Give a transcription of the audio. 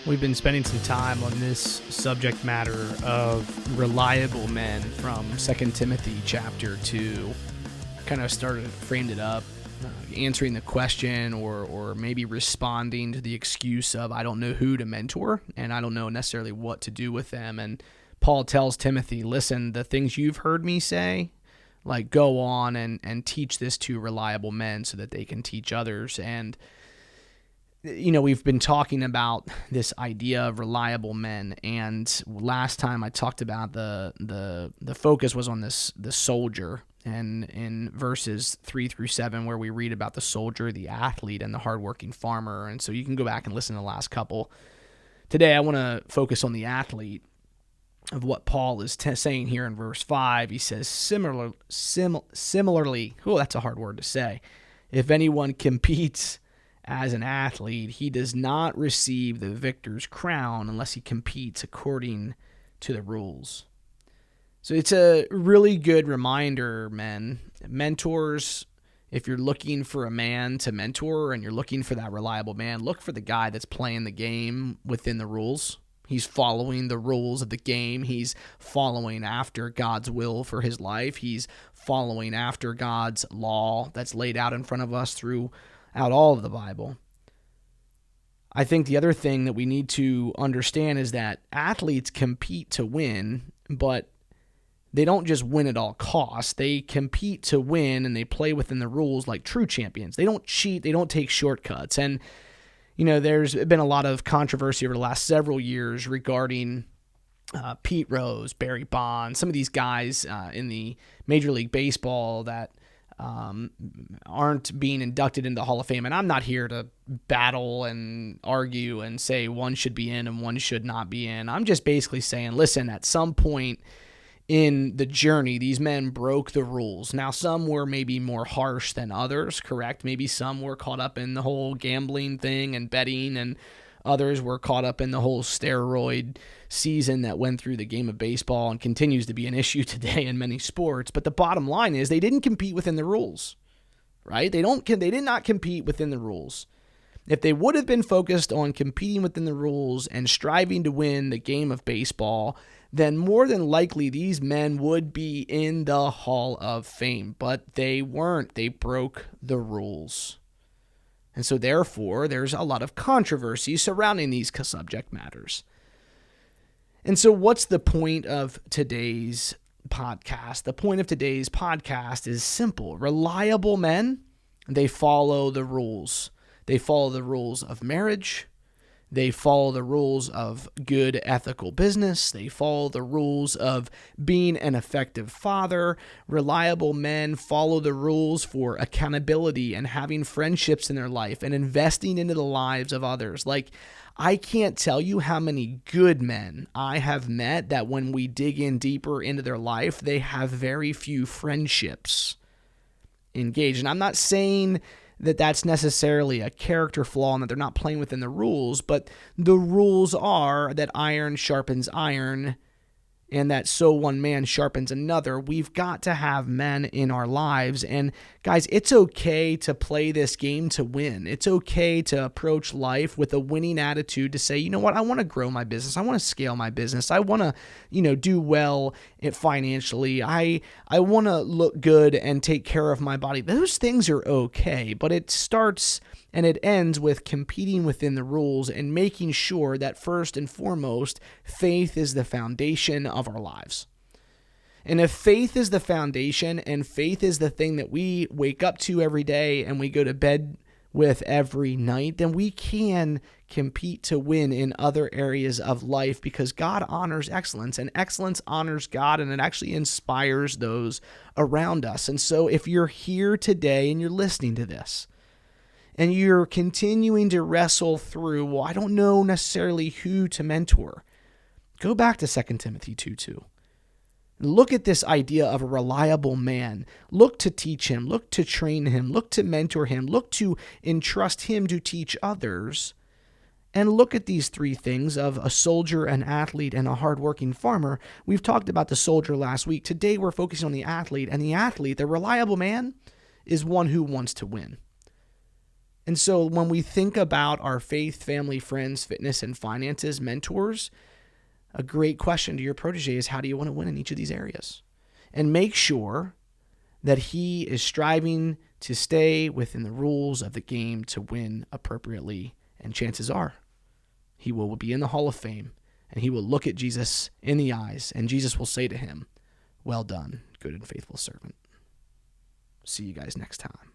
We've been spending some time on this subject matter of reliable men from 2 Timothy chapter 2. Kind of framed it up, answering the question or maybe responding to the excuse of I don't know who to mentor and I don't know necessarily what to do with them. And Paul tells Timothy, listen, the things you've heard me say, like go on and teach this to reliable men so that they can teach others. And we've been talking about this idea of reliable men, and last time I talked about the focus was on the soldier, and in verses 3-7 where we read about the soldier, the athlete, and the hardworking farmer. And so you can go back and listen to the last couple. Today I want to focus on the athlete of what Paul is saying here in verse 5. He says, similarly, that's a hard word to say. If anyone competes as an athlete, he does not receive the victor's crown unless he competes according to the rules. So it's a really good reminder, men. Mentors, if you're looking for a man to mentor and you're looking for that reliable man, look for the guy that's playing the game within the rules. He's following the rules of the game. He's following after God's will for his life. He's following after God's law that's laid out in front of us throughout all of the Bible. I think the other thing that we need to understand is that athletes compete to win, but they don't just win at all costs. They compete to win and they play within the rules like true champions. They don't cheat. They don't take shortcuts. And there's been a lot of controversy over the last several years regarding Pete Rose, Barry Bonds, some of these guys in the Major League Baseball that aren't being inducted into the Hall of Fame. And I'm not here to battle and argue and say one should be in and one should not be in. I'm just basically saying, listen, at some point in the journey, these men broke the rules. Now, some were maybe more harsh than others, correct? Maybe some were caught up in the whole gambling thing and betting, and others were caught up in the whole steroid season that went through the game of baseball and continues to be an issue today in many sports. But the bottom line is they didn't compete within the rules, right? They did not compete within the rules. If they would have been focused on competing within the rules and striving to win the game of baseball, then more than likely these men would be in the Hall of Fame. But they weren't. They broke the rules. And so therefore, there's a lot of controversy surrounding these subject matters. And so what's the point of today's podcast? The point of today's podcast is simple. Reliable men, they follow the rules. They follow the rules of marriage. They follow the rules of good ethical business. They follow the rules of being an effective father. Reliable men follow the rules for accountability and having friendships in their life and investing into the lives of others. Like, I can't tell you how many good men I have met that when we dig in deeper into their life, they have very few friendships engaged. And I'm not saying that that's necessarily a character flaw and that they're not playing within the rules, but the rules are that iron sharpens iron and that so one man sharpens another. We've got to have men in our lives. And guys, it's okay to play this game to win. It's okay to approach life with a winning attitude to say, you know what, I want to grow my business. I want to scale my business. I want to, do well financially. I want to look good and take care of my body. Those things are okay, but it starts and it ends with competing within the rules and making sure that first and foremost, faith is the foundation of our lives. And if faith is the foundation and faith is the thing that we wake up to every day and we go to bed with every night, then we can compete to win in other areas of life because God honors excellence and excellence honors God, and it actually inspires those around us. And so if you're here today and you're listening to this, and you're continuing to wrestle through, well, I don't know necessarily who to mentor, go back to 2 Timothy 2:2. Look at this idea of a reliable man. Look to teach him. Look to train him. Look to mentor him. Look to entrust him to teach others. And look at these three things of a soldier, an athlete, and a hardworking farmer. We've talked about the soldier last week. Today we're focusing on the athlete. And the athlete, the reliable man, is one who wants to win. And so when we think about our faith, family, friends, fitness, and finances, mentors, a great question to your protege is, how do you want to win in each of these areas? And make sure that he is striving to stay within the rules of the game to win appropriately. And chances are he will be in the Hall of Fame, and he will look at Jesus in the eyes, and Jesus will say to him, "Well done, good and faithful servant." See you guys next time.